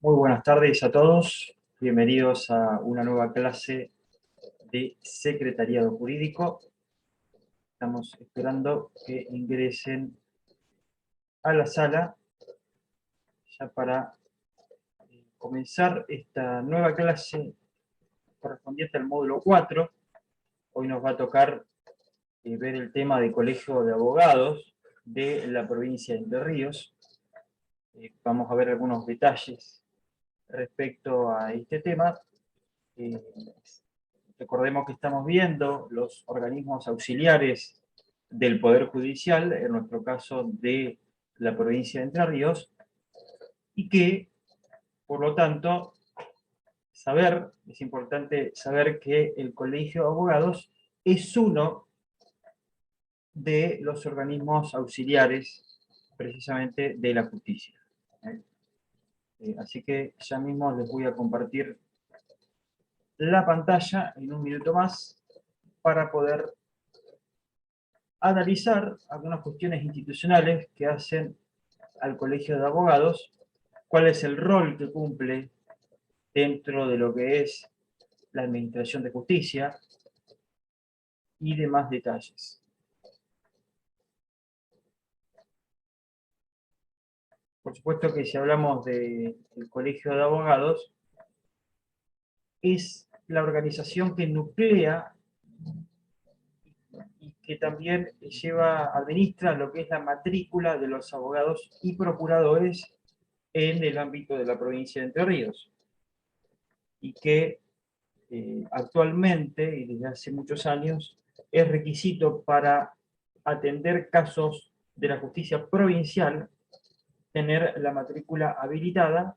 Muy buenas tardes a todos. Bienvenidos a una nueva clase de Secretariado Jurídico. Estamos esperando que ingresen a la sala ya para comenzar esta nueva clase correspondiente al módulo 4. Hoy nos va a tocar ver el tema del Colegio de Abogados de la provincia de Entre Ríos. Vamos a ver algunos detalles respecto a este tema. Recordemos que estamos viendo los organismos auxiliares del Poder Judicial, en nuestro caso de la provincia de Entre Ríos, y que, por lo tanto, es importante saber que el Colegio de Abogados es uno de los organismos auxiliares, precisamente, de la justicia. Así que ya mismo les voy a compartir la pantalla en un minuto más para poder analizar algunas cuestiones institucionales que hacen al Colegio de Abogados, cuál es el rol que cumple dentro de lo que es la Administración de Justicia y demás detalles. Por supuesto que si hablamos del Colegio de Abogados, es la organización que nuclea y que también administra lo que es la matrícula de los abogados y procuradores en el ámbito de la provincia de Entre Ríos. Y que actualmente, y desde hace muchos años, es requisito para atender casos de la justicia provincial tener la matrícula habilitada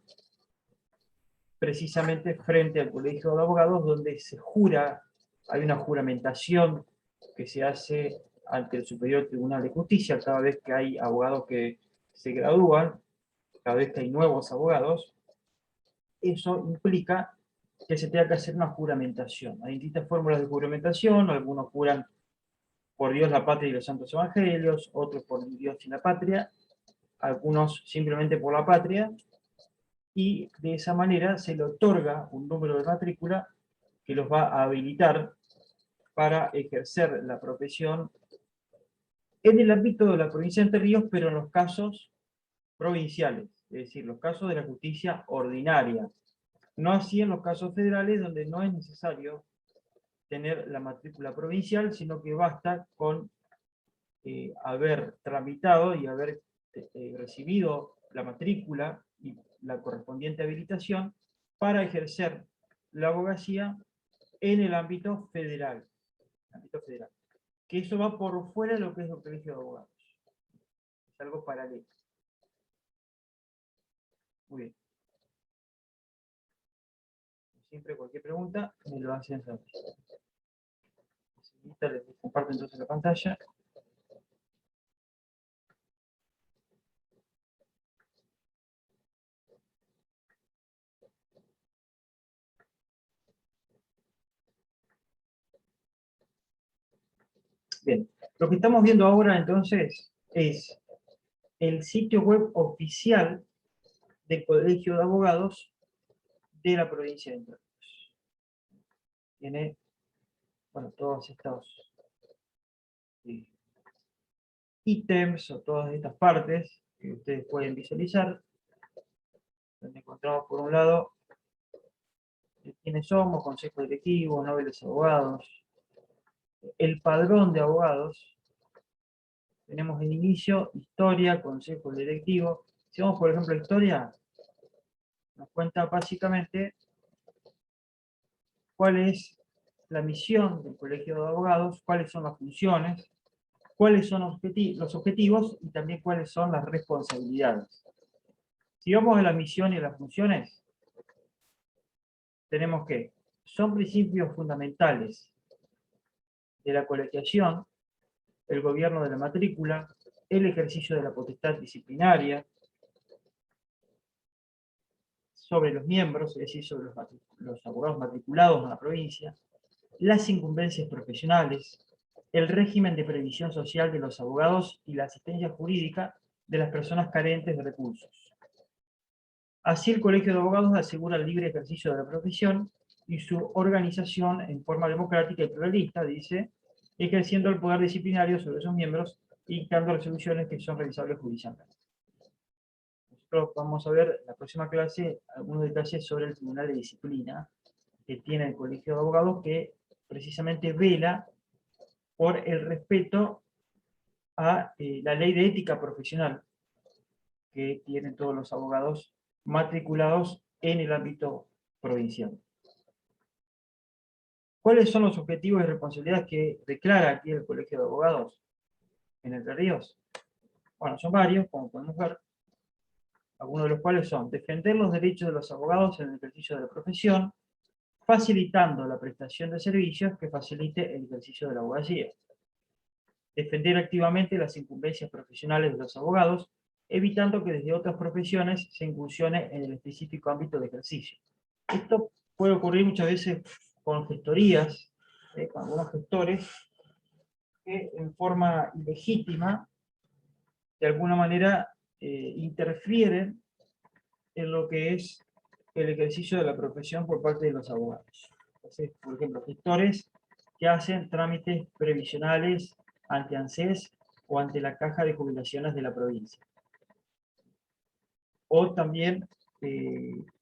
precisamente frente al Colegio de Abogados, donde se jura, hay una juramentación que se hace ante el Superior Tribunal de Justicia cada vez que hay abogados que se gradúan, cada vez que hay nuevos abogados. Eso implica que se tenga que hacer una juramentación. Hay distintas fórmulas de juramentación, algunos juran por Dios, la patria y los santos evangelios, otros por Dios y la patria, algunos simplemente por la patria, y de esa manera se le otorga un número de matrícula que los va a habilitar para ejercer la profesión en el ámbito de la provincia de Entre Ríos, pero en los casos provinciales, es decir, los casos de la justicia ordinaria. No así en los casos federales, donde no es necesario tener la matrícula provincial, sino que basta con haber tramitado y haber recibido la matrícula y la correspondiente habilitación para ejercer la abogacía en el ámbito federal. Que eso va por fuera de lo que es el Colegio de Abogados. Es algo paralelo. Muy bien. Siempre cualquier pregunta me lo hacen saber. Les comparto entonces la pantalla. Bien, lo que estamos viendo ahora entonces es el sitio web oficial del Colegio de Abogados de la provincia de Entre Ríos. Tiene, bueno, todos estos ítems o todas estas partes que ustedes pueden visualizar, donde encontramos por un lado quiénes somos, consejo directivo, nobles abogados, el padrón de abogados. Tenemos el inicio, historia, consejo directivo. Si vamos, por ejemplo, a historia, nos cuenta básicamente cuál es la misión del Colegio de Abogados, cuáles son las funciones, cuáles son los objetivos y también cuáles son las responsabilidades. Si vamos a la misión y a las funciones, tenemos que son principios fundamentales de la colegiación, el gobierno de la matrícula, el ejercicio de la potestad disciplinaria sobre los miembros, es decir, sobre los abogados matriculados en la provincia, las incumbencias profesionales, el régimen de previsión social de los abogados y la asistencia jurídica de las personas carentes de recursos. Así, el Colegio de Abogados asegura el libre ejercicio de la profesión y su organización en forma democrática y pluralista, dice, ejerciendo el poder disciplinario sobre sus miembros y dictando resoluciones que son revisables judicialmente. Nosotros vamos a ver en la próxima clase algunos detalles sobre el Tribunal de Disciplina que tiene el Colegio de Abogados, que precisamente vela por el respeto a la ley de ética profesional que tienen todos los abogados matriculados en el ámbito provincial. ¿Cuáles son los objetivos y responsabilidades que declara aquí el Colegio de Abogados en Entre Ríos? Bueno, son varios, como podemos ver, algunos de los cuales son defender los derechos de los abogados en el ejercicio de la profesión, facilitando la prestación de servicios que facilite el ejercicio de la abogacía. Defender activamente las incumbencias profesionales de los abogados, evitando que desde otras profesiones se incursione en el específico ámbito de ejercicio. Esto puede ocurrir muchas veces con gestorías, con algunos gestores, que en forma ilegítima, de alguna manera, interfieren en lo que es el ejercicio de la profesión por parte de los abogados. Entonces, por ejemplo, gestores que hacen trámites previsionales ante ANSES o ante la Caja de Jubilaciones de la provincia. O también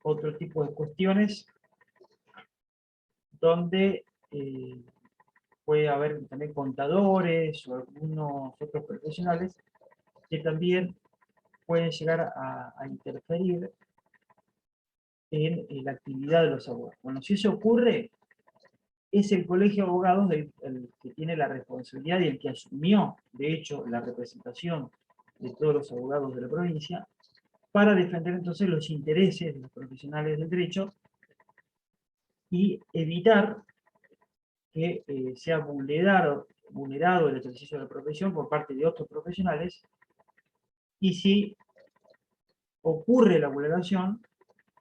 otro tipo de cuestiones donde puede haber también contadores o algunos otros profesionales que también pueden llegar a interferir en la actividad de los abogados. Bueno, si eso ocurre, es el Colegio de Abogados el que tiene la responsabilidad y el que asumió, de hecho, la representación de todos los abogados de la provincia, para defender entonces los intereses de los profesionales del derecho y evitar que sea vulnerado el ejercicio de la profesión por parte de otros profesionales, y si ocurre la vulneración,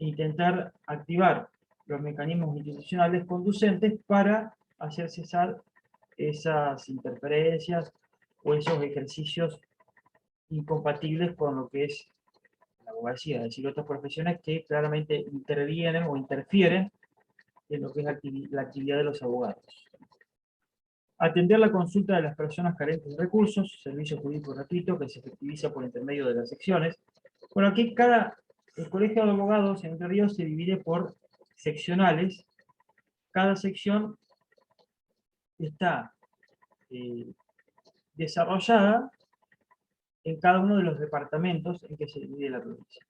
intentar activar los mecanismos institucionales conducentes para hacer cesar esas interferencias o esos ejercicios incompatibles con lo que es la abogacía, es decir, otras profesiones que claramente intervienen o interfieren en lo que es la actividad de los abogados. Atender la consulta de las personas carentes de recursos, servicio jurídico gratuito que se efectiviza por intermedio de las secciones. Bueno, aquí el Colegio de Abogados en Entre Ríos se divide por seccionales. Cada sección está desarrollada en cada uno de los departamentos en que se divide la provincia.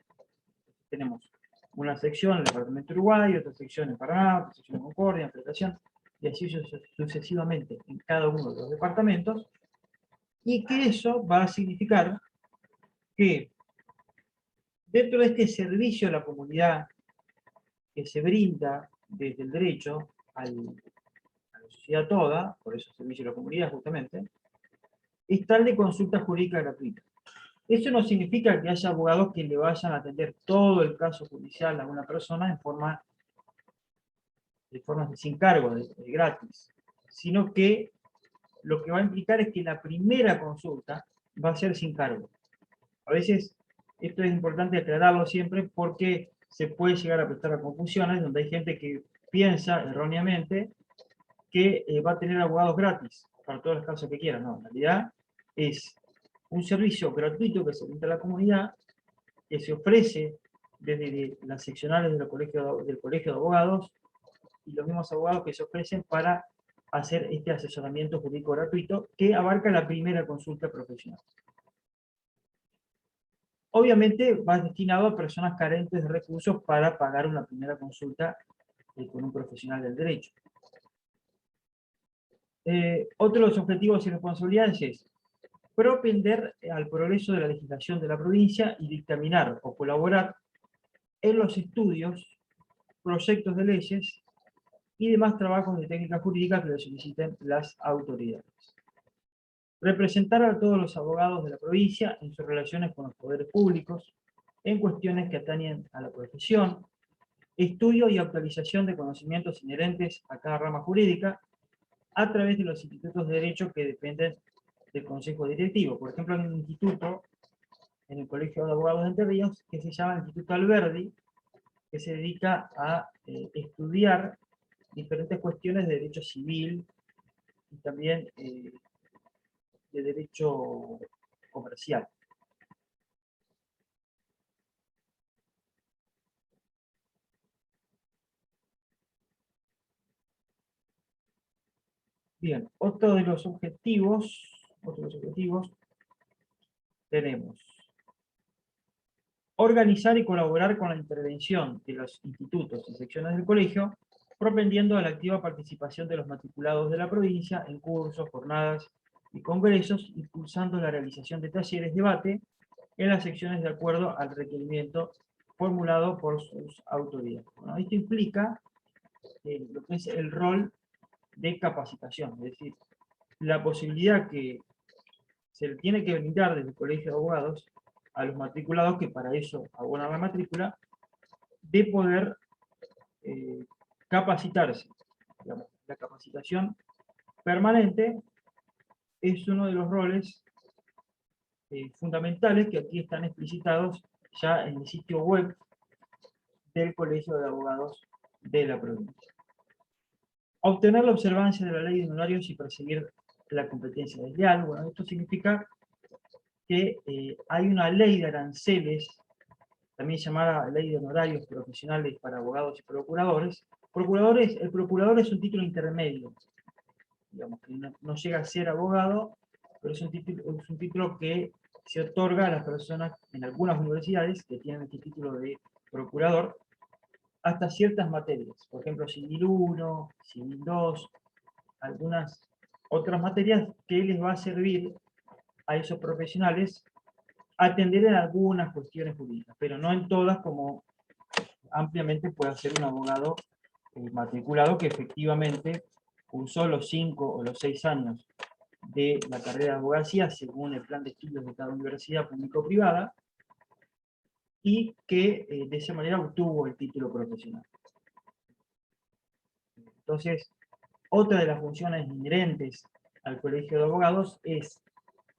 Tenemos una sección en el departamento de Uruguay, otra sección en Paraná, otra sección en Concordia, en Federación, y así sucesivamente en cada uno de los departamentos, y que eso va a significar que dentro de este servicio a la comunidad que se brinda desde el derecho a la sociedad toda, por eso servicio a la comunidad justamente, está el de consulta jurídica gratuita. Eso no significa que haya abogados que le vayan a atender todo el caso judicial a una persona de forma sin cargo, de gratis, sino que lo que va a implicar es que la primera consulta va a ser sin cargo. A veces esto es importante aclararlo siempre porque se puede llegar a prestar a confusiones donde hay gente que piensa erróneamente que va a tener abogados gratis para todos los casos que quiera. No, en realidad es un servicio gratuito que se brinda a la comunidad, que se ofrece desde las seccionales del Colegio de Abogados y los mismos abogados que se ofrecen para hacer este asesoramiento jurídico gratuito que abarca la primera consulta profesional. Obviamente va destinado a personas carentes de recursos para pagar una primera consulta con un profesional del derecho. Otro de los objetivos y responsabilidades es propender al progreso de la legislación de la provincia y dictaminar o colaborar en los estudios, proyectos de leyes y demás trabajos de técnica jurídica que le soliciten las autoridades. Representar a todos los abogados de la provincia en sus relaciones con los poderes públicos, en cuestiones que atañen a la profesión, estudio y actualización de conocimientos inherentes a cada rama jurídica, a través de los institutos de derecho que dependen del Consejo Directivo. Por ejemplo, en un instituto en el Colegio de Abogados de Entre Ríos, que se llama Instituto Alberdi, que se dedica a estudiar diferentes cuestiones de derecho civil y también de derecho comercial. Bien, otro de los objetivos tenemos organizar y colaborar con la intervención de los institutos y secciones del colegio, propendiendo a la activa participación de los matriculados de la provincia en cursos, jornadas y congresos, impulsando la realización de talleres de debate en las secciones de acuerdo al requerimiento formulado por sus autoridades. Bueno, esto implica lo que es el rol de capacitación, es decir, la posibilidad que se le tiene que brindar desde el Colegio de Abogados a los matriculados, que para eso abonan la matrícula, de poder capacitarse. Digamos, la capacitación permanente es uno de los roles fundamentales que aquí están explicitados ya en el sitio web del Colegio de Abogados de la provincia. Obtener la observancia de la ley de honorarios y perseguir la competencia desleal. Bueno, esto significa que hay una ley de aranceles, también llamada ley de honorarios profesionales para abogados y procuradores. El procurador es un título intermedio, digamos, que no llega a ser abogado, pero es un título que se otorga a las personas en algunas universidades que tienen este título de procurador, hasta ciertas materias, por ejemplo, Civil 1, Civil 2, algunas otras materias que les va a servir a esos profesionales atender en algunas cuestiones jurídicas, pero no en todas, como ampliamente puede ser un abogado matriculado que efectivamente cursó los 5 o los 6 años de la carrera de abogacía según el plan de estudios de cada universidad público-privada y que de esa manera obtuvo el título profesional. Entonces, otra de las funciones inherentes al Colegio de Abogados es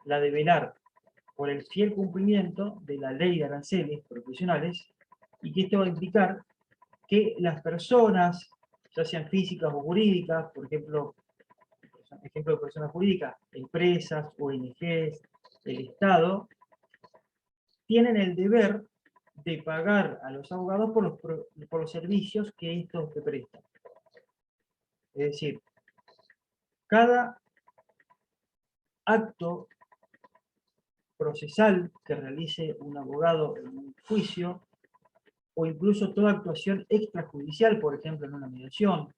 la de velar por el fiel cumplimiento de la ley de aranceles profesionales, y que esto va a implicar que las personas, ya sean físicas o jurídicas, por ejemplo de personas jurídicas, empresas, ONGs, el Estado, tienen el deber de pagar a los abogados por los servicios que estos te prestan. Es decir, cada acto procesal que realice un abogado en un juicio, o incluso toda actuación extrajudicial, por ejemplo en una mediación,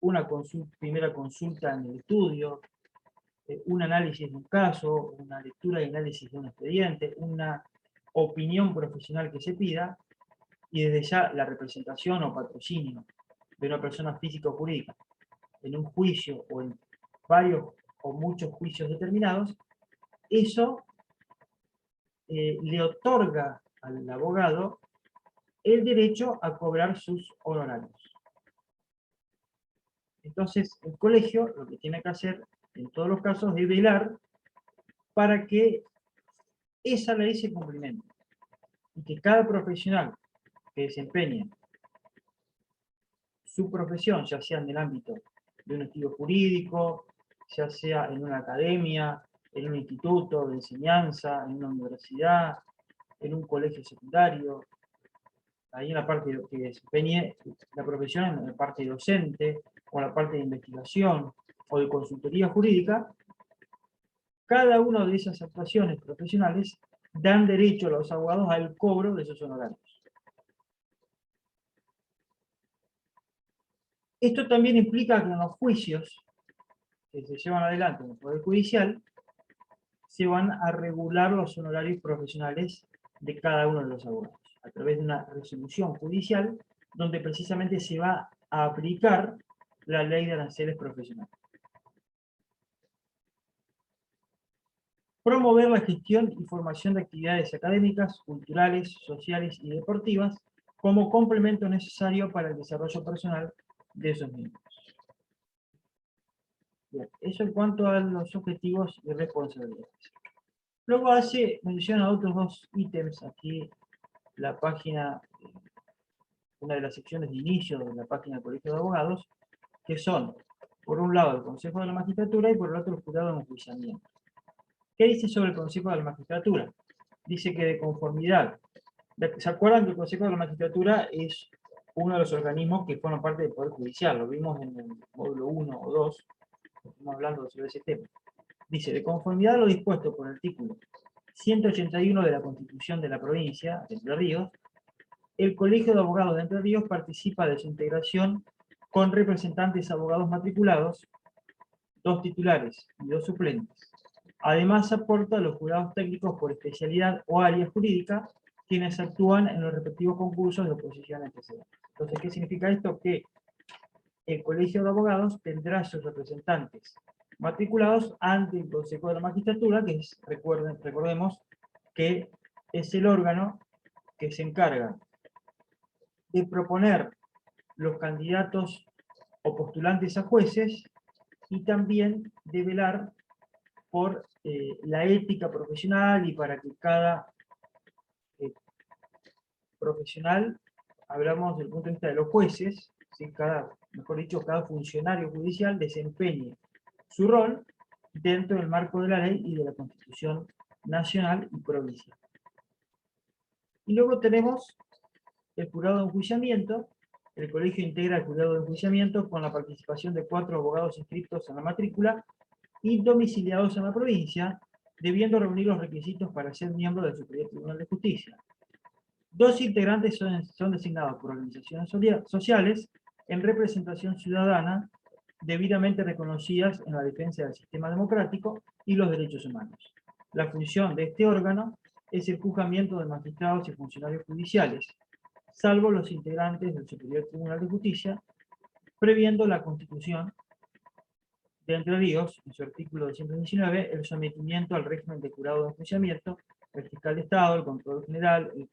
una primera consulta en el estudio, un análisis de un caso, una lectura y análisis de un expediente, una opinión profesional que se pida, y desde ya la representación o patrocinio de una persona física o jurídica en un juicio o en varios o muchos juicios determinados, eso le otorga al abogado el derecho a cobrar sus honorarios. Entonces, el colegio lo que tiene que hacer en todos los casos es velar para que esa ley se cumplimente y que cada profesional que desempeñe su profesión, ya sea en el ámbito de un estudio jurídico, ya sea en una academia, en un instituto de enseñanza, en una universidad, en un colegio secundario, ahí en la parte que desempeñe la profesión, en la parte docente, o en la parte de investigación, o de consultoría jurídica, cada una de esas actuaciones profesionales dan derecho a los abogados al cobro de esos honorarios. Esto también implica que en los juicios que se llevan adelante en el Poder Judicial, se van a regular los honorarios profesionales de cada uno de los abogados, a través de una resolución judicial, donde precisamente se va a aplicar la ley de aranceles profesionales. Promover la gestión y formación de actividades académicas, culturales, sociales y deportivas como complemento necesario para el desarrollo personal de esos miembros. Bien, eso en cuanto a los objetivos y responsabilidades. Luego hace mención a otros dos ítems aquí, la página, una de las secciones de inicio de la página del Colegio de Abogados, que son, por un lado, el Consejo de la Magistratura y por el otro, el Jurado de Enjuiciamiento. ¿Qué dice sobre el Consejo de la Magistratura? Dice que de conformidad. ¿Se acuerdan que el Consejo de la Magistratura es uno de los organismos que forman parte del Poder Judicial? Lo vimos en el módulo 1 o 2, estamos hablando sobre ese tema. Dice, de conformidad a lo dispuesto por el artículo 181 de la Constitución de la provincia de Entre Ríos, el Colegio de Abogados de Entre Ríos participa de su integración con representantes abogados matriculados, 2 titulares y 2 suplentes. Además, aporta a los jurados técnicos por especialidad o área jurídica, quienes actúan en los respectivos concursos de oposición antecedentes. Entonces, ¿qué significa esto? Que el Colegio de Abogados tendrá sus representantes matriculados ante el Consejo de la Magistratura, que es, recordemos, que es el órgano que se encarga de proponer los candidatos o postulantes a jueces y también de velar por la ética profesional y para que cada eh, profesional, hablamos del punto de vista de los jueces, ¿sí? Mejor dicho, cada funcionario judicial desempeñe su rol dentro del marco de la ley y de la Constitución nacional y provincial. Y luego tenemos el jurado de enjuiciamiento. El colegio integra el jurado de enjuiciamiento con la participación de 4 abogados inscritos en la matrícula y domiciliados en la provincia, debiendo reunir los requisitos para ser miembro del Superior Tribunal de Justicia. 2 integrantes son designados por organizaciones sociales en representación ciudadana, debidamente reconocidas en la defensa del sistema democrático y los derechos humanos. La función de este órgano es el juzgamiento de magistrados y funcionarios judiciales, salvo los integrantes del Superior Tribunal de Justicia, previendo la Constitución de Entre Ríos, en su artículo 219, el sometimiento al régimen de jurado de enjuiciamiento, el fiscal de Estado, el Contralor General, el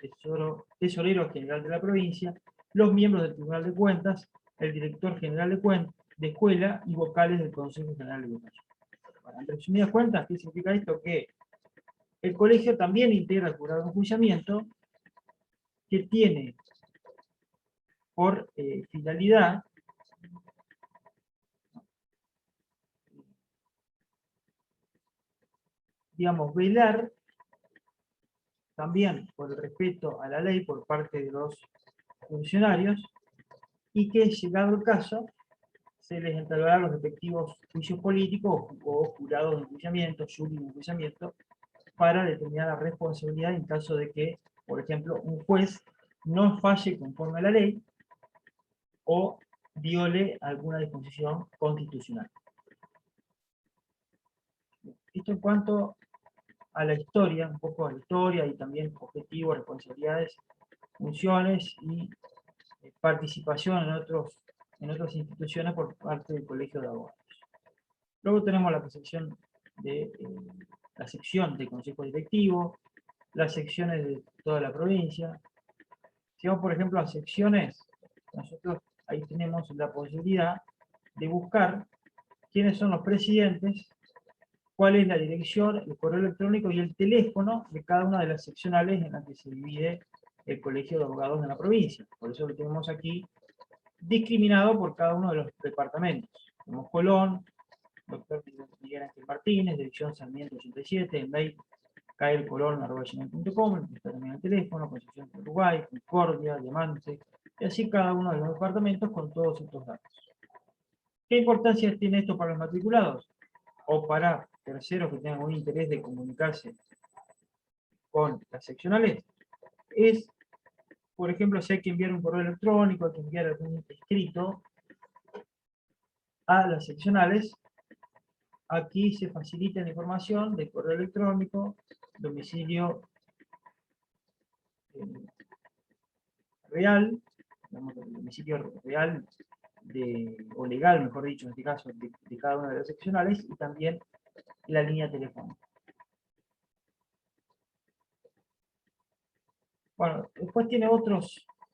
tesorero general de la provincia, los miembros del Tribunal de Cuentas, el director general de escuela y vocales del Consejo General de Educación. Bueno, en resumidas cuentas, ¿qué significa esto? Que el colegio también integra el jurado de enjuiciamiento, que tiene por finalidad digamos, velar también por el respeto a la ley por parte de los funcionarios y que, llegado el caso, se les entablarán los respectivos juicios políticos o jurados de enjuiciamiento, jury de enjuiciamiento, para determinar la responsabilidad en caso de que, por ejemplo, un juez no falle conforme a la ley o viole alguna disposición constitucional. Esto en cuanto a la historia, un poco a la historia y también objetivos, responsabilidades, funciones y participación en otras instituciones por parte del Colegio de Abogados. Luego tenemos la sección de consejo directivo, las secciones de toda la provincia. Si vamos, por ejemplo, a secciones, nosotros ahí tenemos la posibilidad de buscar quiénes son los presidentes, cuál es la dirección, el correo electrónico y el teléfono de cada una de las seccionales en las que se divide el Colegio de Abogados de la provincia. Por eso lo tenemos aquí discriminado por cada uno de los departamentos. Tenemos Colón, doctor Miguel Ángel Martínez, dirección Sarmiento 87, el mail caelcolón@gmail.com, está también el teléfono, Concepción de Uruguay, Concordia, Diamante, y así cada uno de los departamentos con todos estos datos. ¿Qué importancia tiene esto para los matriculados? O para terceros que tengan un interés de comunicarse con las seccionales, es, por ejemplo, si hay que enviar un correo electrónico, hay que enviar algún escrito a las seccionales, aquí se facilita la información de correo electrónico, domicilio real, digamos, el domicilio real o legal, mejor dicho, en este caso, de cada una de las seccionales, y también la línea telefónica. Bueno, después tiene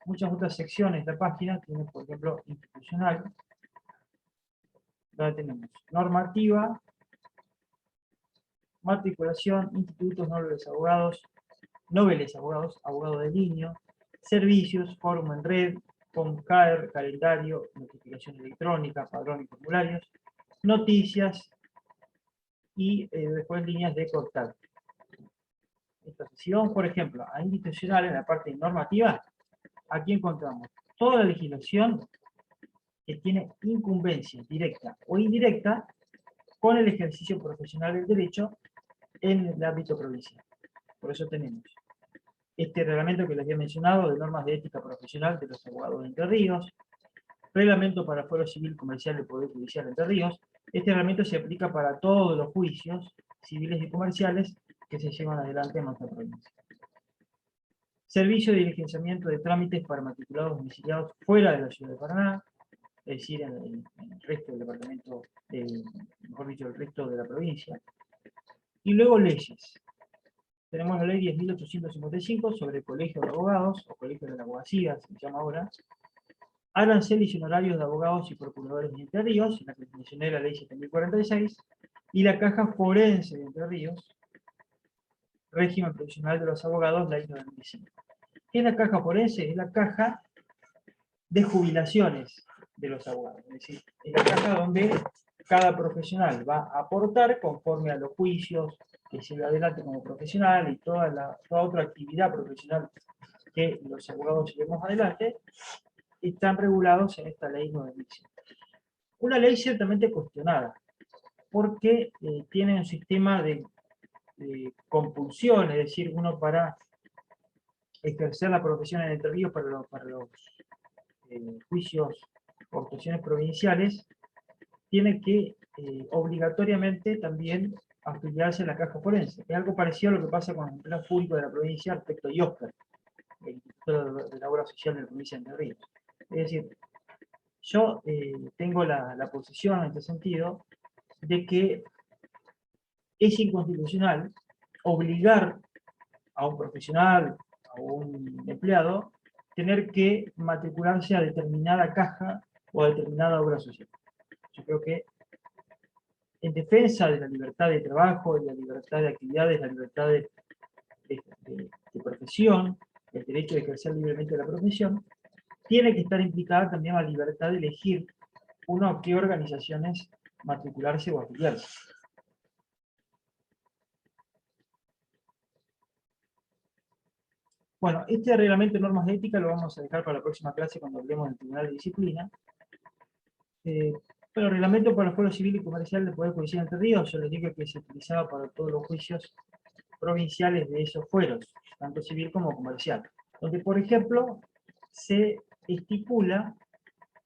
muchas otras secciones la página, tiene por ejemplo institucional, donde tenemos normativa, matriculación, institutos, noveles abogados, abogado de línea, servicios, fórum en red, COMCAER, calendario, notificación electrónica, padrón y formularios, noticias y después líneas de contacto. Entonces, si vamos, por ejemplo, a institucional en la parte normativa, aquí encontramos toda la legislación que tiene incumbencia directa o indirecta con el ejercicio profesional del derecho en el ámbito provincial. Por eso tenemos este reglamento que les había mencionado de normas de ética profesional de los abogados de Entre Ríos, reglamento para fuero civil comercial del Poder Judicial de Entre Ríos. Este reglamento se aplica para todos los juicios civiles y comerciales que se llevan adelante en nuestra provincia. Servicio de diligenciamiento de trámites para matriculados domiciliados fuera de la ciudad de Paraná, es decir, en el resto del departamento, mejor dicho, el resto de la provincia. Y luego leyes. Tenemos la ley 10.855 sobre el colegio de abogados, o colegio de la abogacía, se llama ahora, aranceles y honorarios de abogados y procuradores de Entre Ríos, la que mencioné la ley 7.046, y la caja forense de Entre Ríos, régimen profesional de los abogados, ley 95. ¿Qué es la caja forense? Es la caja de jubilaciones de los abogados, es decir, es la caja donde cada profesional va a aportar conforme a los juicios que lleva adelante como profesional y toda otra actividad profesional que los abogados llevemos adelante, están regulados en esta ley 95. Una ley ciertamente cuestionada, porque tiene un sistema de compulsión, es decir, uno para ejercer la profesión en Entre Ríos para los juicios o actuaciones provinciales, tiene que obligatoriamente también afiliarse a la caja forense. Es algo parecido a lo que pasa con el empleado público de la provincia respecto a IOSCAR, el Instituto de la Obra Social de la provincia de Entre Ríos. Es decir, yo tengo la posición en este sentido de que es inconstitucional obligar a un profesional, a un empleado, tener que matricularse a determinada caja o a determinada obra social. Yo creo que en defensa de la libertad de trabajo, de la libertad de actividades, la libertad de profesión, el derecho de ejercer libremente la profesión, tiene que estar implicada también la libertad de elegir uno a qué organizaciones matricularse o afiliarse. Bueno, este reglamento de normas de ética lo vamos a dejar para la próxima clase cuando hablemos del Tribunal de Disciplina. Pero el reglamento para el fuero civil y comercial del Poder Judicial de Entre Ríos, yo les digo que se utilizaba para todos los juicios provinciales de esos fueros, tanto civil como comercial. Donde, por ejemplo, se estipula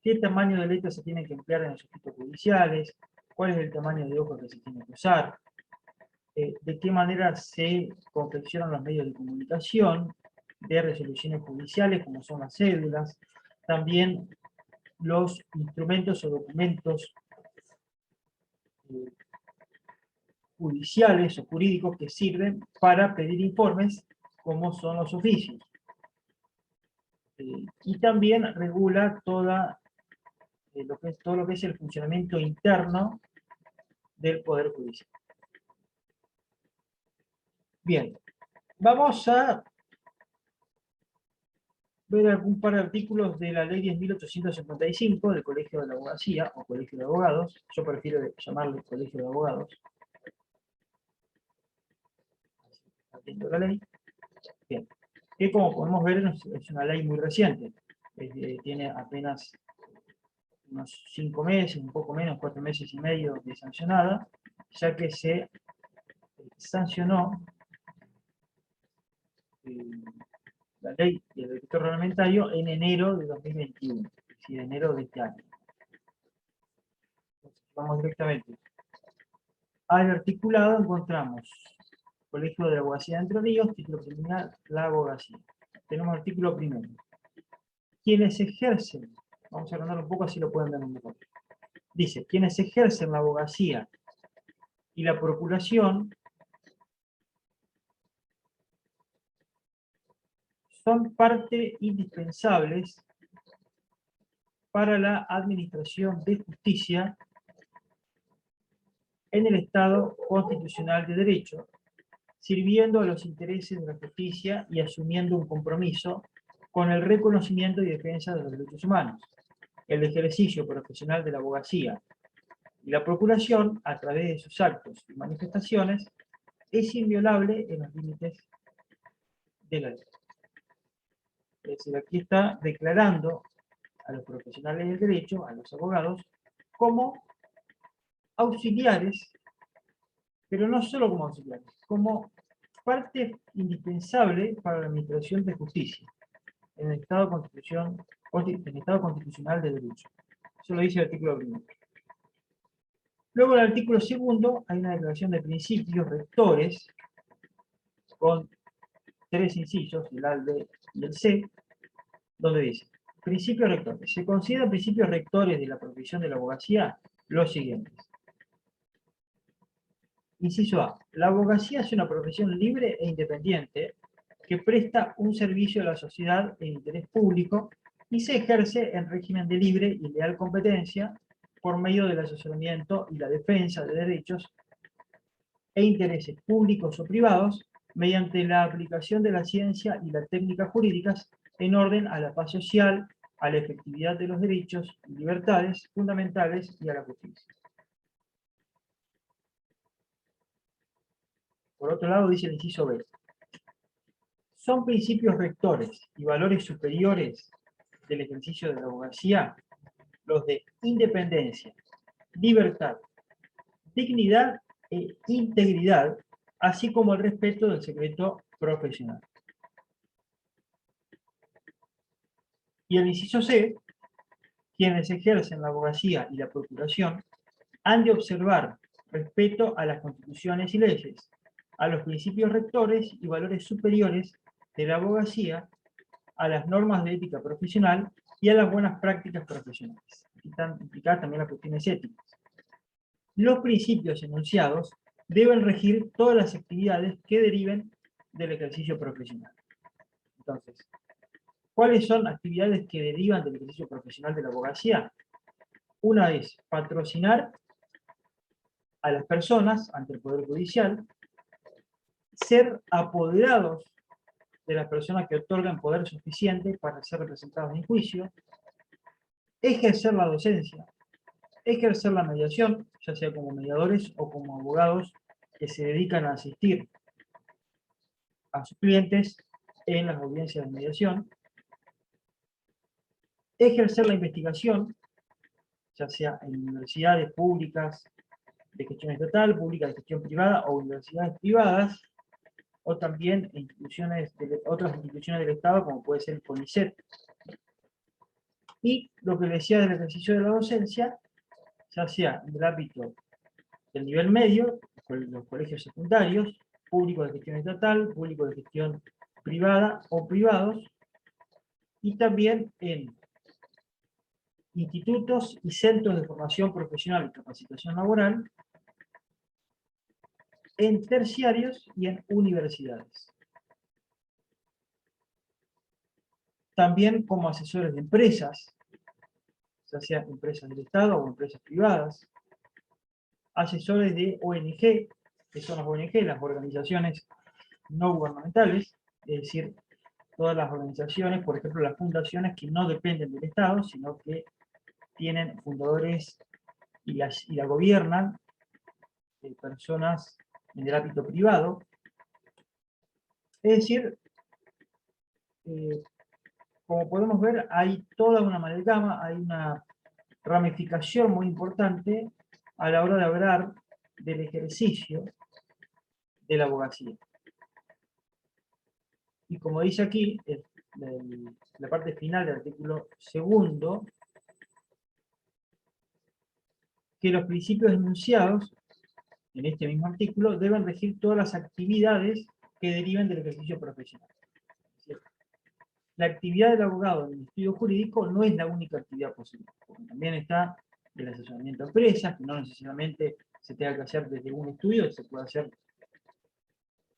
qué tamaño de letra se tiene que emplear en los escritos judiciales, cuál es el tamaño de hoja que se tiene que usar, de qué manera se confeccionan los medios de comunicación, de resoluciones judiciales, como son las cédulas, también los instrumentos o documentos judiciales o jurídicos que sirven para pedir informes, como son los oficios. Y también regula todo lo que es el funcionamiento interno del Poder Judicial. Bien, vamos a ver algún par de artículos de la ley 10.855 del Colegio de la Abogacía o Colegio de Abogados. Yo prefiero llamarle Colegio de Abogados. Atiendo la ley. Bien, que como podemos ver es una ley muy reciente. Tiene apenas unos 5 meses, un poco menos, 4 meses y medio de sancionada, ya que se sancionó la ley del decreto reglamentario en enero de 2021, es decir, enero de este año. Entonces, vamos directamente al articulado, encontramos Colegio de la Abogacía de Entre Ríos, título preliminar, la abogacía. Tenemos el artículo primero. Quienes ejercen, vamos a agrandar un poco así lo pueden ver mejor. Dice, quienes ejercen la abogacía y la procuración son parte indispensables para la administración de justicia en el Estado constitucional de derecho, sirviendo a los intereses de la justicia y asumiendo un compromiso con el reconocimiento y defensa de los derechos humanos. El ejercicio profesional de la abogacía y la procuración, a través de sus actos y manifestaciones, es inviolable en los límites de la ley. Es decir, aquí está declarando a los profesionales del derecho, a los abogados, como auxiliares, pero no solo como auxiliares, como parte indispensable para la administración de justicia en el Estado constitucional de derecho. Eso lo dice el artículo primero. Luego, en el artículo segundo, hay una declaración de principios rectores con 3 incisos, el A, el B y el C, donde dice: principios rectores. Se consideran principios rectores de la profesión de la abogacía los siguientes. Inciso A. La abogacía es una profesión libre e independiente que presta un servicio a la sociedad en interés público y se ejerce en régimen de libre y leal competencia por medio del asesoramiento y la defensa de derechos e intereses públicos o privados mediante la aplicación de la ciencia y las técnicas jurídicas en orden a la paz social, a la efectividad de los derechos y libertades fundamentales y a la justicia. Por otro lado, dice el inciso B: son principios rectores y valores superiores del ejercicio de la abogacía los de independencia, libertad, dignidad e integridad, así como el respeto del secreto profesional. Y el inciso C: quienes ejercen la abogacía y la procuración han de observar respeto a las constituciones y leyes, a los principios rectores y valores superiores de la abogacía, a las normas de ética profesional y a las buenas prácticas profesionales. Aquí están implicadas también las cuestiones éticas. Los principios enunciados deben regir todas las actividades que deriven del ejercicio profesional. Entonces, ¿cuáles son actividades que derivan del ejercicio profesional de la abogacía? Una es patrocinar a las personas ante el Poder Judicial, ser apoderados de las personas que otorgan poder suficiente para ser representados en juicio, ejercer la docencia, ejercer la mediación, ya sea como mediadores o como abogados que se dedican a asistir a sus clientes en las audiencias de mediación, ejercer la investigación, ya sea en universidades públicas de gestión estatal, públicas de gestión privada o universidades privadas, o también otras instituciones del Estado, como puede ser el CONICET. Y lo que decía del ejercicio de la docencia, ya sea en el ámbito del nivel medio, los colegios secundarios, públicos de gestión estatal, públicos de gestión privada o privados, y también en institutos y centros de formación profesional y capacitación laboral, en terciarios y en universidades. También como asesores de empresas, ya sean empresas del Estado o empresas privadas, asesores de ONG, que son las ONG, las organizaciones no gubernamentales, es decir, todas las organizaciones, por ejemplo, las fundaciones que no dependen del Estado, sino que tienen fundadores y la gobiernan personas en el ámbito privado. Es decir, como podemos ver, hay toda una amalgama, hay una ramificación muy importante a la hora de hablar del ejercicio de la abogacía. Y como dice aquí, la parte final del artículo segundo, que los principios enunciados en este mismo artículo deben regir todas las actividades que deriven del ejercicio profesional. La actividad del abogado en el estudio jurídico no es la única actividad posible, porque también está el asesoramiento a empresas, que no necesariamente se tenga que hacer desde un estudio, se puede hacer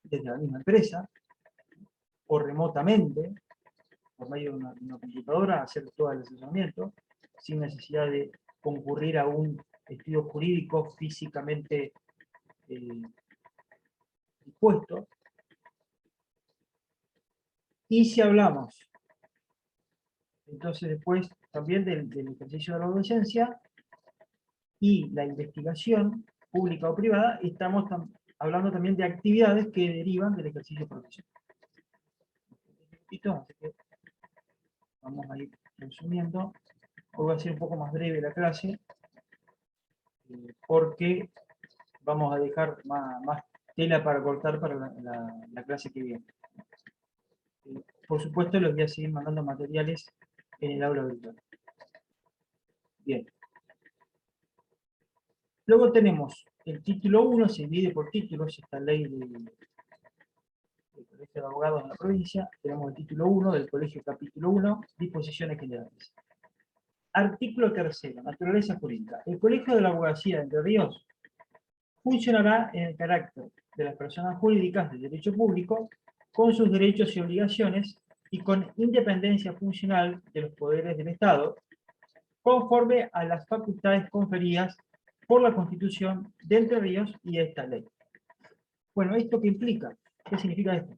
desde la misma empresa, o remotamente, por medio de una computadora, hacer todo el asesoramiento, sin necesidad de concurrir a un estudio jurídico físicamente dispuesto. Y si hablamos, entonces después también del ejercicio de la docencia y la investigación pública o privada, estamos hablando también de actividades que derivan del ejercicio profesional. Así que vamos a ir resumiendo. Hoy va a ser un poco más breve la clase, porque vamos a dejar más tela para cortar para la clase que viene. Por supuesto, les voy a seguir mandando materiales en el aula virtual. Bien. Luego tenemos el título 1, se divide por títulos, esta ley del Colegio de Abogados de la provincia. Tenemos el título 1 del Colegio capítulo 1, disposiciones generales. Artículo 3, naturaleza jurídica. El Colegio de la Abogacía de Entre Ríos funcionará en el carácter de las personas jurídicas de derecho público, con sus derechos y obligaciones y con independencia funcional de los poderes del Estado, conforme a las facultades conferidas por la Constitución de Entre Ríos y esta ley. Bueno, ¿esto qué implica? ¿Qué significa esto?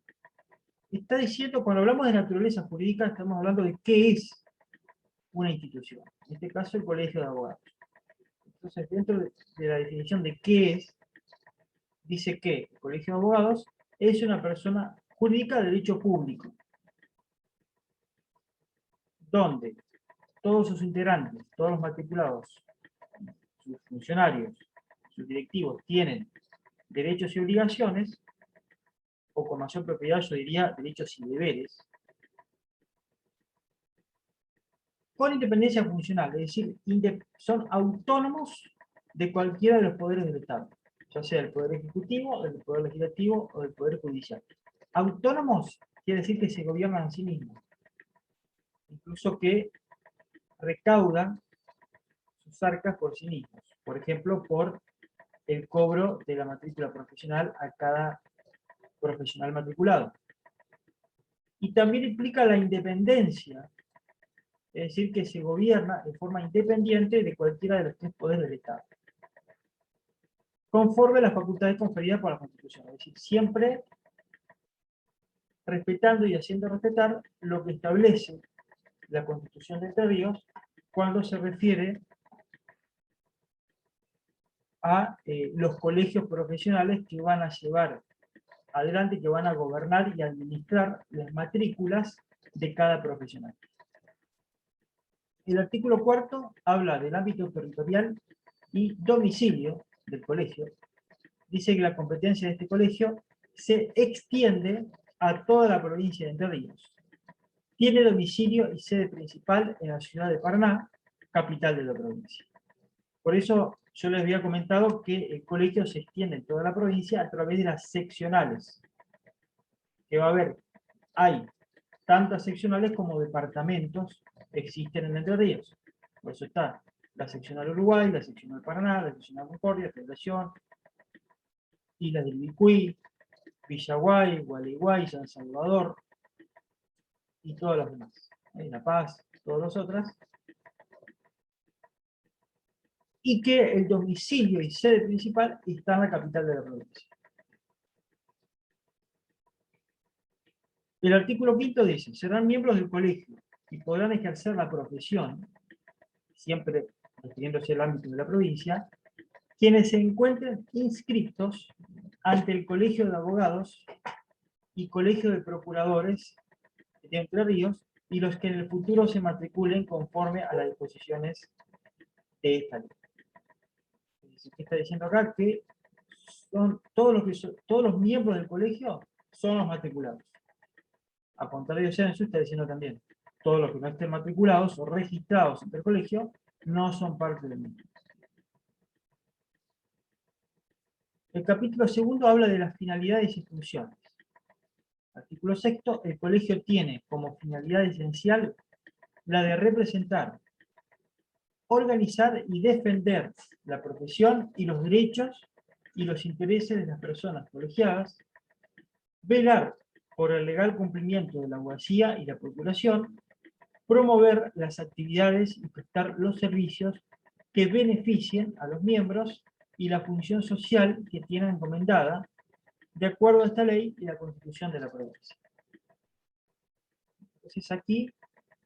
Está diciendo, cuando hablamos de naturaleza jurídica, estamos hablando de qué es una institución. En este caso, el Colegio de Abogados. Entonces, dentro de la definición de qué es, dice que el Colegio de Abogados es una persona jurídica de derecho público, donde todos sus integrantes, todos los matriculados, sus funcionarios, sus directivos tienen derechos y obligaciones, o con mayor propiedad yo diría derechos y deberes, con independencia funcional, es decir, son autónomos de cualquiera de los poderes del Estado, ya sea el Poder Ejecutivo, el Poder Legislativo o el Poder Judicial. Autónomos quiere decir que se gobiernan a sí mismos, incluso que recaudan sus arcas por sí mismos, por ejemplo, por el cobro de la matrícula profesional a cada profesional matriculado. Y también implica la independencia, es decir, que se gobierna de forma independiente de cualquiera de los tres poderes del Estado, conforme a las facultades conferidas por la Constitución, es decir, siempre respetando y haciendo respetar lo que establece la Constitución de Entre Ríos cuando se refiere a los colegios profesionales que van a llevar adelante, que van a gobernar y administrar las matrículas de cada profesional. El artículo 4 habla del ámbito territorial y domicilio del colegio. Dice que la competencia de este colegio se extiende a toda la provincia de Entre Ríos. Tiene domicilio y sede principal en la ciudad de Paraná, capital de la provincia. Por eso yo les había comentado que el colegio se extiende en toda la provincia a través de las seccionales. Que va a haber, hay tantas seccionales como departamentos existen en Entre Ríos. Por eso está la seccional Uruguay, la seccional Paraná, la seccional Concordia, Federación, Islas del Bicuí, Villaguay, Gualeguay, San Salvador y todas las demás. La Paz, todas las otras. Y que el domicilio y sede principal está en la capital de la provincia. El artículo 5 dice, serán miembros del colegio y podrán ejercer la profesión, siempre refiriéndose al ámbito de la provincia, quienes se encuentren inscritos ante el Colegio de Abogados y Colegio de Procuradores de Entre Ríos, y los que en el futuro se matriculen conforme a las disposiciones de esta ley. ¿Qué está diciendo acá? Que son todos los miembros del colegio son los matriculados. A contrario de censo, está diciendo también, todos los que no estén matriculados o registrados ante el colegio no son parte del mismo. El capítulo 2 habla de las finalidades y funciones. Artículo 6, el colegio tiene como finalidad esencial la de representar, organizar y defender la profesión y los derechos y los intereses de las personas colegiadas, velar por el legal cumplimiento de la abogacía y la procuración, promover las actividades y prestar los servicios que beneficien a los miembros y la función social que tienen encomendada, de acuerdo a esta ley y la Constitución de la provincia. Entonces aquí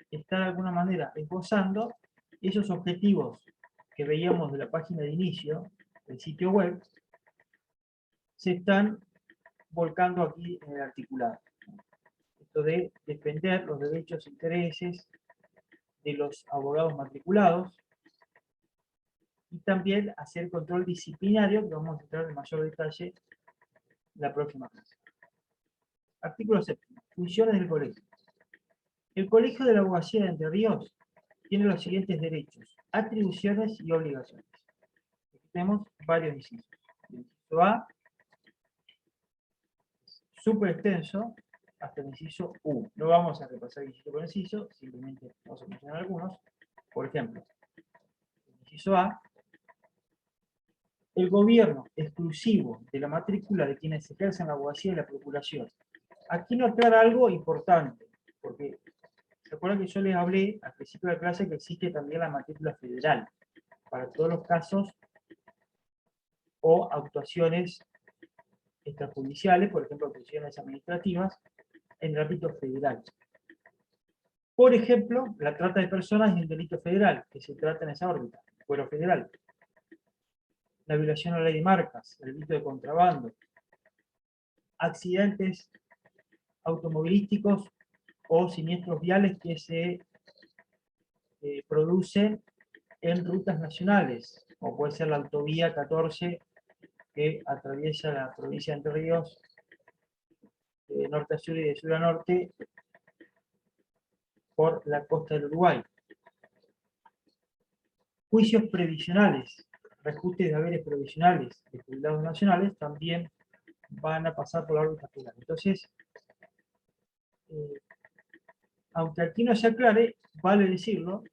está de alguna manera esbozando esos objetivos que veíamos de la página de inicio del sitio web, se están volcando aquí en el articulado. Esto de defender los derechos e intereses de los abogados matriculados y también hacer control disciplinario, que vamos a entrar en mayor detalle en la próxima clase. Artículo 7. Funciones del colegio. El Colegio de la Abogacía de Entre Ríos tiene los siguientes derechos, atribuciones y obligaciones. Aquí tenemos varios incisos. El inciso A, súper extenso, hasta el inciso U. No vamos a repasar inciso por inciso, simplemente vamos a mencionar algunos. Por ejemplo, el inciso A, el gobierno exclusivo de la matrícula de quienes ejercen la abogacía y la procuración. Aquí no aclara algo importante, porque ¿se acuerdan que yo les hablé al principio de la clase que existe también la matrícula federal para todos los casos o actuaciones extrajudiciales, por ejemplo, actuaciones administrativas, en el ámbito federal? Por ejemplo, la trata de personas es un delito federal, que se trata en esa órbita, fuero federal. La violación a la ley de marcas, el delito de contrabando, accidentes automovilísticos o siniestros viales que se producen en rutas nacionales, como puede ser la autovía 14 que atraviesa la provincia de Entre Ríos de norte a sur y de sur a norte por la costa del Uruguay. Juicios previsionales, reajustes de haberes provisionales de jubilados nacionales también van a pasar por la órbita federal. Entonces, aunque aquí no se aclare, vale decirlo,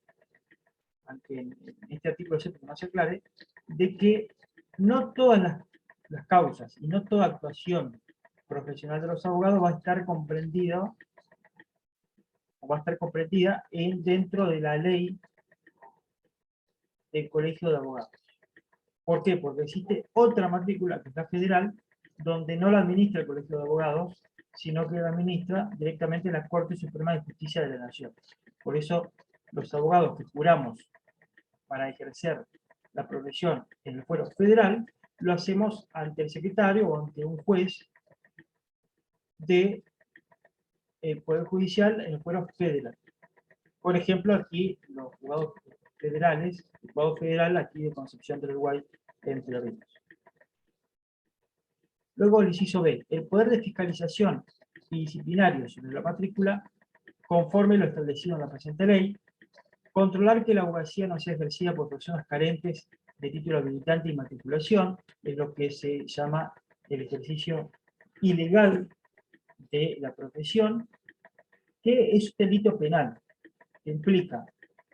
aunque en este artículo 7 no se aclare, de que no todas las causas y no toda actuación profesional de los abogados va a estar comprendida dentro de la ley del Colegio de Abogados. ¿Por qué? Porque existe otra matrícula, que es la federal, donde no la administra el Colegio de Abogados, sino que la administra directamente la Corte Suprema de Justicia de la Nación. Por eso, los abogados que juramos para ejercer la profesión en el fuero federal, lo hacemos ante el secretario o ante un juez del Poder Judicial en el fuero federal. Por ejemplo, aquí los juzgados federales, el juzgado federal aquí de Concepción del Uruguay, Entre Ríos. Luego el inciso B, el poder de fiscalización y disciplinario sobre la matrícula, conforme lo establecido en la presente ley, controlar que la abogacía no sea ejercida por personas carentes de título habilitante y matriculación, es lo que se llama el ejercicio ilegal de la profesión, que es un delito penal, que implica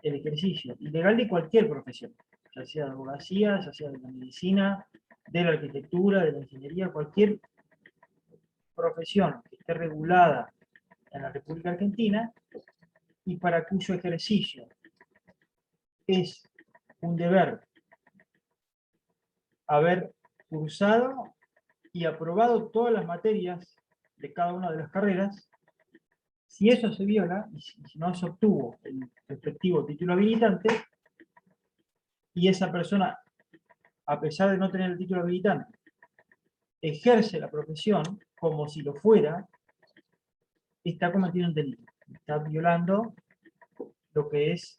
el ejercicio ilegal de cualquier profesión, ya sea de abogacía, ya sea de la medicina, de la arquitectura, de la ingeniería, cualquier profesión que esté regulada en la República Argentina y para cuyo ejercicio es un deber haber cursado y aprobado todas las materias de cada una de las carreras. Si eso se viola, y si no se obtuvo el respectivo título habilitante, y esa persona, a pesar de no tener el título habilitante, ejerce la profesión como si lo fuera, está cometiendo un delito. Está violando lo que es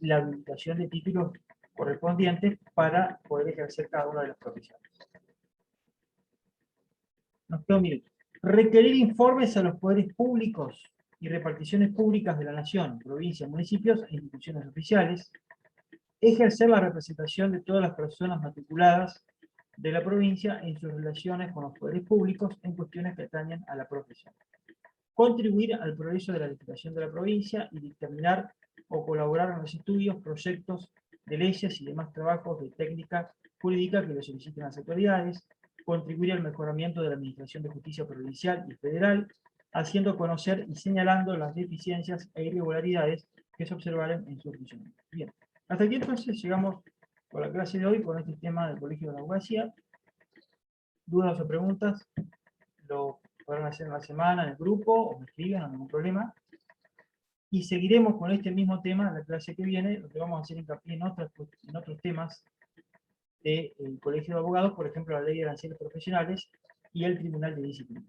la habilitación de títulos correspondientes para poder ejercer cada una de las profesiones. Nos queda un minuto. Requerir informes a los poderes públicos y reparticiones públicas de la nación, provincias, municipios e instituciones oficiales. Ejercer la representación de todas las personas matriculadas de la provincia en sus relaciones con los poderes públicos en cuestiones que atañen a la profesión. Contribuir al progreso de la legislación de la provincia y dictaminar o colaborar en los estudios, proyectos de leyes y demás trabajos de técnica jurídica que lo soliciten las autoridades. Contribuir al mejoramiento de la administración de justicia provincial y federal, haciendo conocer y señalando las deficiencias e irregularidades que se observaron en su funcionamiento. Bien, Hasta aquí entonces llegamos con la clase de hoy, con este tema del Colegio de la Abogacía. Dudas o preguntas, lo podrán hacer en la semana en el grupo, o me escriben, no hay ningún problema. Y seguiremos con este mismo tema en la clase que viene, donde vamos a hacer hincapié en otros temas del Colegio de Abogados, por ejemplo, la Ley de Aranceles Profesionales y el Tribunal de Disciplina.